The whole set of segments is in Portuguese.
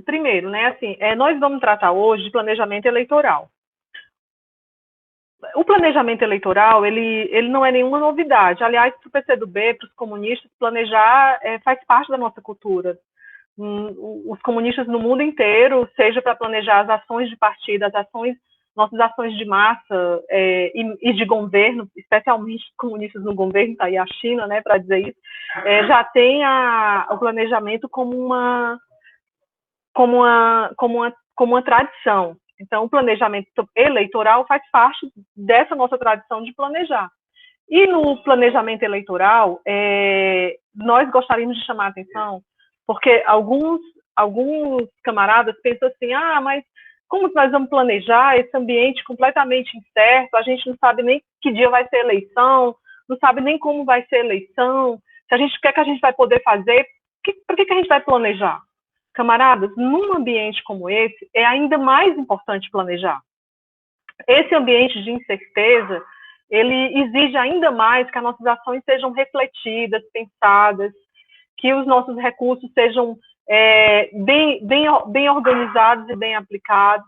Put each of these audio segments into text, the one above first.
Primeiro, né, assim, nós vamos tratar hoje de planejamento eleitoral. O planejamento eleitoral, ele não é nenhuma novidade. Aliás, para o PCdoB, para os comunistas, planejar faz parte da nossa cultura. Os comunistas no mundo inteiro, seja para planejar as ações de partido, nossas ações de massa e de governo, especialmente comunistas no governo, está aí a China, né, para dizer isso, já tem o planejamento como uma tradição. Então, o planejamento eleitoral faz parte dessa nossa tradição de planejar. E no planejamento eleitoral, nós gostaríamos de chamar a atenção, porque alguns camaradas pensam assim, mas como nós vamos planejar esse ambiente completamente incerto, a gente não sabe nem que dia vai ser eleição, não sabe nem como vai ser eleição, se a gente quer que a gente vai poder fazer, por que a gente vai planejar? Camaradas, num ambiente como esse, é ainda mais importante planejar. Esse ambiente de incerteza, ele exige ainda mais que as nossas ações sejam refletidas, pensadas, que os nossos recursos sejam bem organizados e bem aplicados.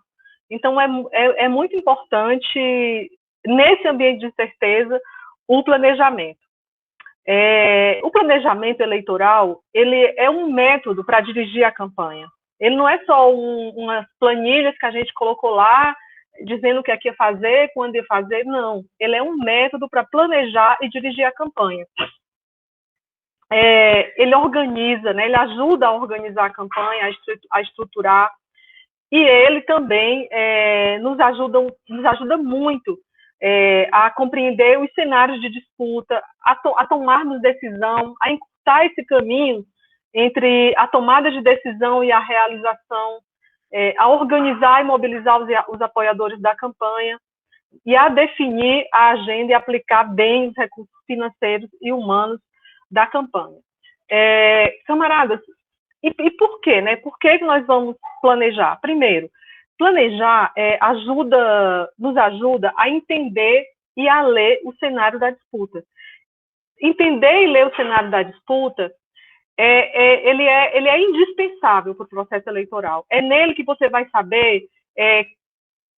Então, é muito importante, nesse ambiente de incerteza, o planejamento. O planejamento eleitoral, ele é um método para dirigir a campanha. Ele não é só umas planilhas que a gente colocou lá, dizendo o que ia fazer, quando ia fazer, não. Ele é um método para planejar e dirigir a campanha. Ele organiza, né? Ele ajuda a organizar a campanha, a estruturar, e ele também nos ajuda muito a compreender os cenários de disputa, a tomarmos decisão, a encurtar esse caminho entre a tomada de decisão e a realização, a organizar e mobilizar os apoiadores da campanha e a definir a agenda e aplicar bem os recursos financeiros e humanos da campanha. Camaradas, e por quê, né? Por que nós vamos planejar? Primeiro, planejar nos ajuda a entender e a ler o cenário da disputa. Entender e ler o cenário da disputa, ele é indispensável para o processo eleitoral. É nele que você vai saber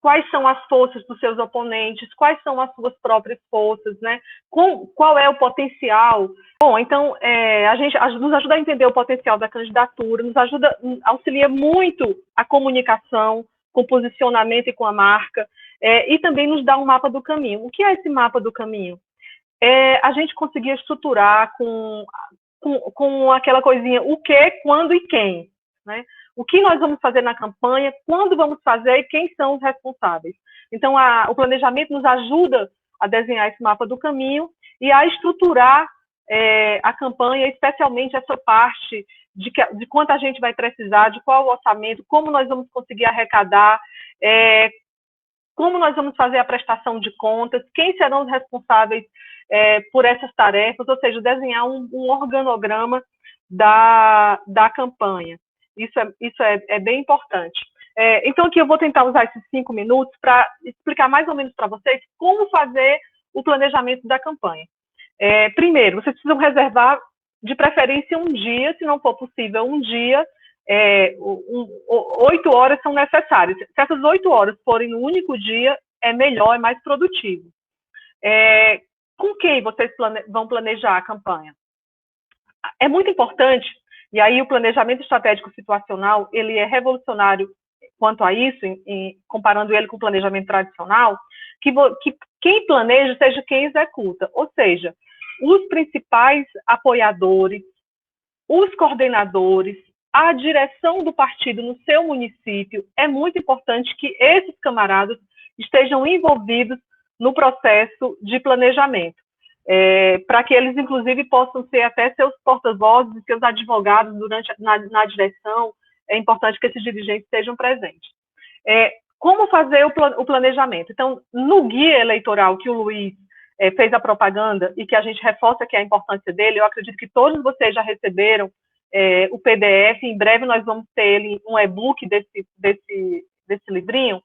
quais são as forças dos seus oponentes, quais são as suas próprias forças, né? Qual é o potencial. Bom, então, nos ajuda a entender o potencial da candidatura, auxilia muito a comunicação, com o posicionamento e com a marca, e também nos dá um mapa do caminho. O que é esse mapa do caminho? A gente conseguir estruturar com aquela coisinha, o que, quando e quem, né? O que nós vamos fazer na campanha, quando vamos fazer e quem são os responsáveis. Então, o planejamento nos ajuda a desenhar esse mapa do caminho e a estruturar a campanha, especialmente essa parte de quanto a gente vai precisar, de qual o orçamento, como nós vamos conseguir arrecadar, como nós vamos fazer a prestação de contas, quem serão os responsáveis por essas tarefas, ou seja, desenhar um organograma da campanha. Isso é bem importante. Então, aqui eu vou tentar usar esses 5 minutos para explicar mais ou menos para vocês como fazer o planejamento da campanha. Primeiro, vocês precisam reservar, de preferência, um dia, se não for possível, um dia, 8 horas são necessárias. Se essas 8 horas forem no único dia, é melhor, é mais produtivo. Com quem vocês vão planejar a campanha? É muito importante, e aí o planejamento estratégico situacional, ele é revolucionário quanto a isso, comparando ele com o planejamento tradicional, que quem planeja seja quem executa, ou seja, os principais apoiadores, os coordenadores, a direção do partido no seu município. É muito importante que esses camaradas estejam envolvidos no processo de planejamento, para que eles, inclusive, possam ser até seus porta-vozes e seus advogados na direção. É importante que esses dirigentes estejam presentes. Como fazer o planejamento? Então, no guia eleitoral que o Luiz fez a propaganda e que a gente reforça que é a importância dele, eu acredito que todos vocês já receberam o PDF, em breve nós vamos ter ele, um e-book desse livrinho.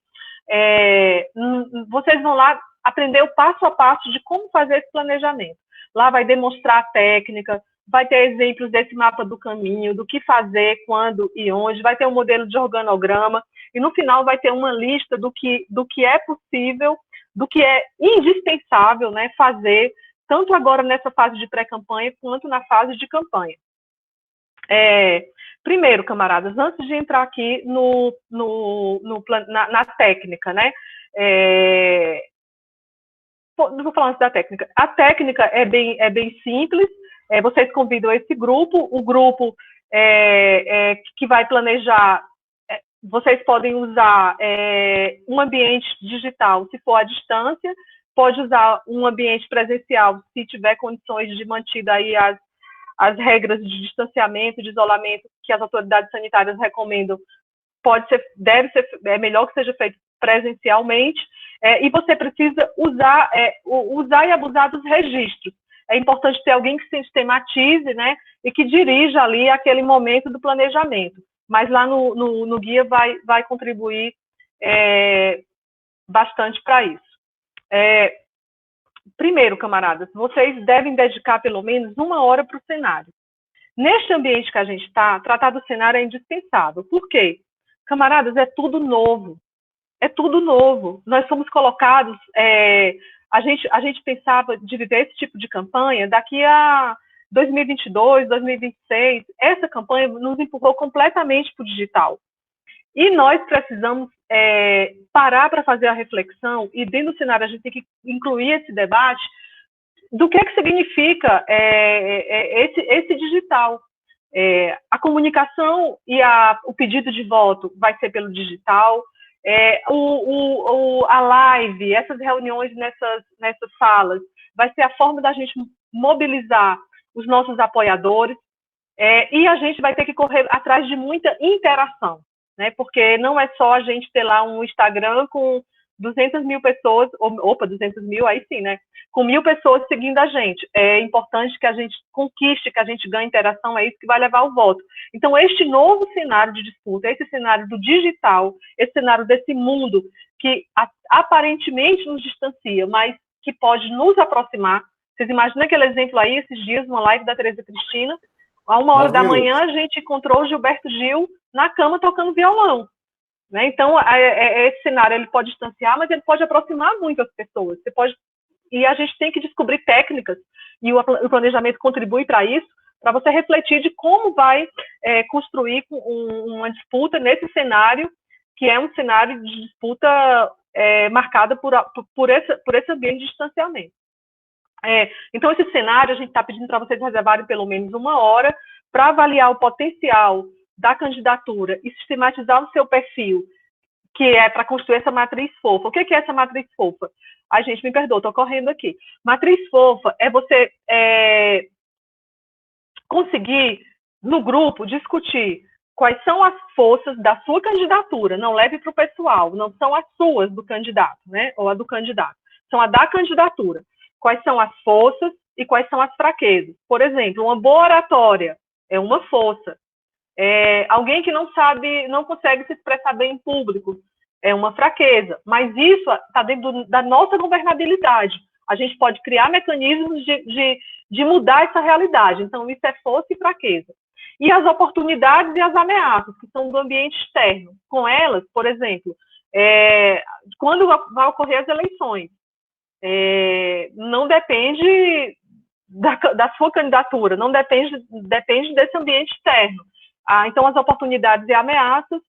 Vocês vão lá aprender o passo a passo de como fazer esse planejamento. Lá vai demonstrar a técnica, vai ter exemplos desse mapa do caminho, do que fazer, quando e onde, vai ter um modelo de organograma, e no final vai ter uma lista do que é possível, do que é indispensável, né, fazer, tanto agora nessa fase de pré-campanha, quanto na fase de campanha. Primeiro, camaradas, antes de entrar aqui na técnica, né, não vou falar antes da técnica. A técnica é bem simples. Vocês convidam esse grupo. O grupo que vai planejar, vocês podem usar um ambiente digital, se for à distância. Pode usar um ambiente presencial, se tiver condições de manter aí as regras de distanciamento, de isolamento que as autoridades sanitárias recomendam. É melhor que seja feito presencialmente. E você precisa usar e abusar dos registros. É importante ter alguém que sistematize, né, e que dirija ali aquele momento do planejamento. Mas lá no guia vai contribuir bastante para isso. Primeiro, camaradas, vocês devem dedicar pelo menos 1 hora para o cenário. Neste ambiente que a gente está, tratar do cenário é indispensável. Por quê? Camaradas, é tudo novo. É tudo novo. Nós somos colocados... a gente pensava de viver esse tipo de campanha daqui a 2022, 2026. Essa campanha nos empurrou completamente para o digital. E nós precisamos parar para fazer a reflexão, e dentro do cenário a gente tem que incluir esse debate do que significa esse digital. A comunicação e o pedido de voto vai ser pelo digital, a live, essas reuniões nessas salas, vai ser a forma da gente mobilizar os nossos apoiadores, e a gente vai ter que correr atrás de muita interação, né? Porque não é só a gente ter lá um Instagram com 200 mil pessoas, 200 mil, aí sim, né? Com 1.000 pessoas seguindo a gente. É importante que a gente conquiste, que a gente ganhe interação, é isso que vai levar o voto. Então, este novo cenário de disputa, esse cenário do digital, esse cenário desse mundo que aparentemente nos distancia, mas que pode nos aproximar. Vocês imaginam aquele exemplo aí, esses dias, uma live da Tereza Cristina, a 1h da manhã a gente encontrou o Gilberto Gil na cama tocando violão. Né? Então, esse cenário ele pode distanciar, mas ele pode aproximar muito as pessoas. E a gente tem que descobrir técnicas, e o planejamento contribui para isso, para você refletir de como vai construir uma disputa nesse cenário, que é um cenário de disputa marcada por esse ambiente de distanciamento. Então, esse cenário, a gente está pedindo para vocês reservarem pelo menos 1 hora para avaliar o potencial da candidatura e sistematizar o seu perfil, que é para construir essa matriz fofa. O que é essa matriz fofa? Ai, gente, me perdoa, estou correndo aqui. Matriz fofa é você conseguir, no grupo, discutir quais são as forças da sua candidatura. Não leve para o pessoal, não são as suas do candidato, né? Ou a do candidato. São a da candidatura. Quais são as forças e quais são as fraquezas. Por exemplo, uma boa oratória é uma força. Alguém que não consegue se expressar bem em público é uma fraqueza. Mas isso está dentro da nossa governabilidade. A gente pode criar mecanismos de mudar essa realidade. Então, isso é força e fraqueza. E as oportunidades e as ameaças, que são do ambiente externo. Com elas, por exemplo, quando vai ocorrer as eleições, não depende da sua candidatura, não depende desse ambiente externo. Então, as oportunidades e ameaças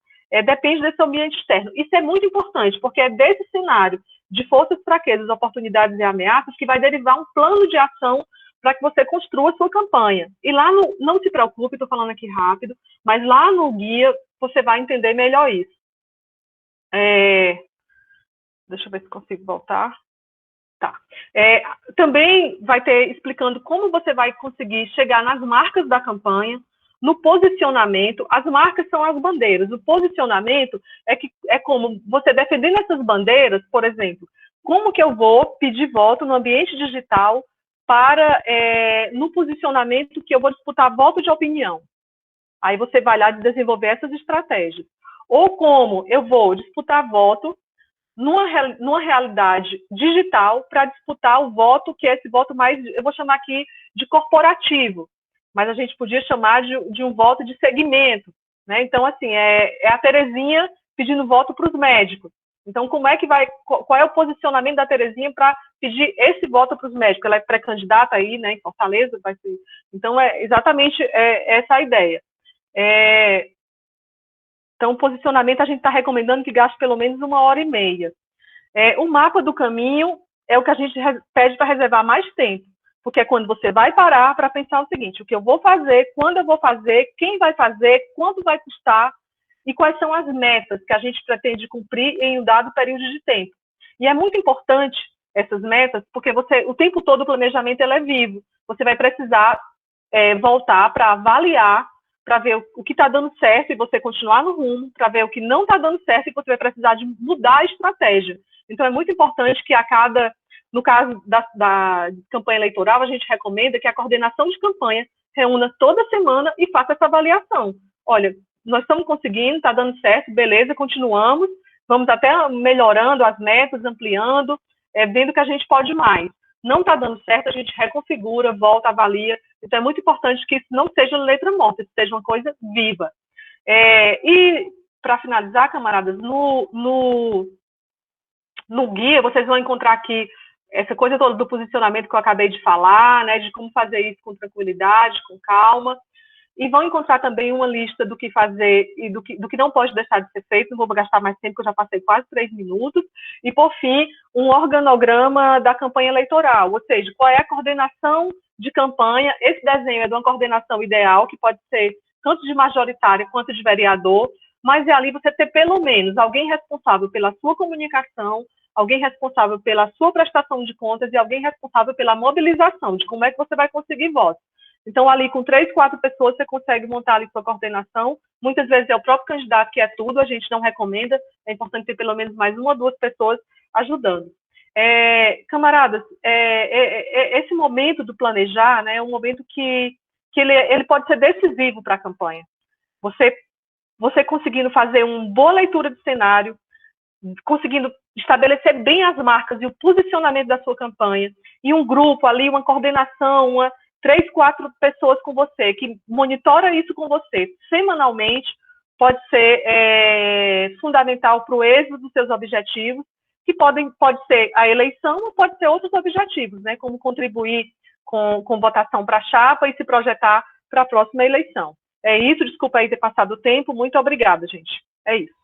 dependem desse ambiente externo. Isso é muito importante, porque é desse cenário de forças, fraquezas, oportunidades e ameaças que vai derivar um plano de ação para que você construa a sua campanha. E lá não se preocupe, estou falando aqui rápido, mas lá no guia você vai entender melhor isso. Deixa eu ver se consigo voltar. Tá. Também vai ter explicando como você vai conseguir chegar nas marcas da campanha, no posicionamento. As marcas são as bandeiras. O posicionamento é como você defendendo essas bandeiras, por exemplo, como que eu vou pedir voto no ambiente digital para, no posicionamento que eu vou disputar voto de opinião. Aí você vai lá desenvolver essas estratégias. Ou como eu vou disputar voto numa realidade digital para disputar o voto, que é esse voto mais, eu vou chamar aqui de corporativo, mas a gente podia chamar de um voto de segmento, né? Então, assim, é a Terezinha pedindo voto para os médicos. Então, qual é o posicionamento da Terezinha para pedir esse voto para os médicos? Ela é pré-candidata aí, né, em Fortaleza, vai ser. Então, é exatamente essa a ideia. Então, o posicionamento a gente está recomendando que gaste pelo menos 1h30. O mapa do caminho é o que a gente pede para reservar mais tempo, porque é quando você vai parar para pensar o seguinte: o que eu vou fazer, quando eu vou fazer, quem vai fazer, quanto vai custar e quais são as metas que a gente pretende cumprir em um dado período de tempo. E é muito importante essas metas, porque o tempo todo o planejamento ele é vivo. Você vai precisar voltar para avaliar, para ver o que está dando certo e você continuar no rumo, para ver o que não está dando certo e você vai precisar de mudar a estratégia. Então, é muito importante que no caso da campanha eleitoral, a gente recomenda que a coordenação de campanha reúna toda semana e faça essa avaliação. Olha, nós estamos conseguindo, está dando certo, beleza, continuamos, vamos até melhorando as metas, ampliando, vendo que a gente pode mais. Não está dando certo, a gente reconfigura, volta, avalia. Então, é muito importante que isso não seja letra morta, isso seja uma coisa viva. E, para finalizar, camaradas, no guia, vocês vão encontrar aqui essa coisa toda do posicionamento que eu acabei de falar, né, de como fazer isso com tranquilidade, com calma. E vão encontrar também uma lista do que fazer e do que não pode deixar de ser feito. Não vou gastar mais tempo, porque eu já passei quase 3 minutos. E, por fim, um organograma da campanha eleitoral, ou seja, qual é a coordenação de campanha. Esse desenho é de uma coordenação ideal, que pode ser tanto de majoritária quanto de vereador, mas é ali você ter pelo menos alguém responsável pela sua comunicação, alguém responsável pela sua prestação de contas e alguém responsável pela mobilização, de como é que você vai conseguir votos. Então, ali com 3, 4 pessoas, você consegue montar ali sua coordenação. Muitas vezes é o próprio candidato que é tudo, a gente não recomenda, é importante ter pelo menos mais 1 ou 2 pessoas ajudando. Camaradas, esse momento do planejar, né, é um momento que ele pode ser decisivo para a campanha. Você conseguindo fazer uma boa leitura de cenário, conseguindo estabelecer bem as marcas e o posicionamento da sua campanha, e um grupo ali, uma coordenação, 3, 4 pessoas com você, que monitora isso com você semanalmente, pode ser fundamental para o êxito dos seus objetivos, que pode ser a eleição ou pode ser outros objetivos, né, como contribuir com votação para a chapa e se projetar para a próxima eleição. É isso, desculpa aí ter passado o tempo, muito obrigada, gente. É isso.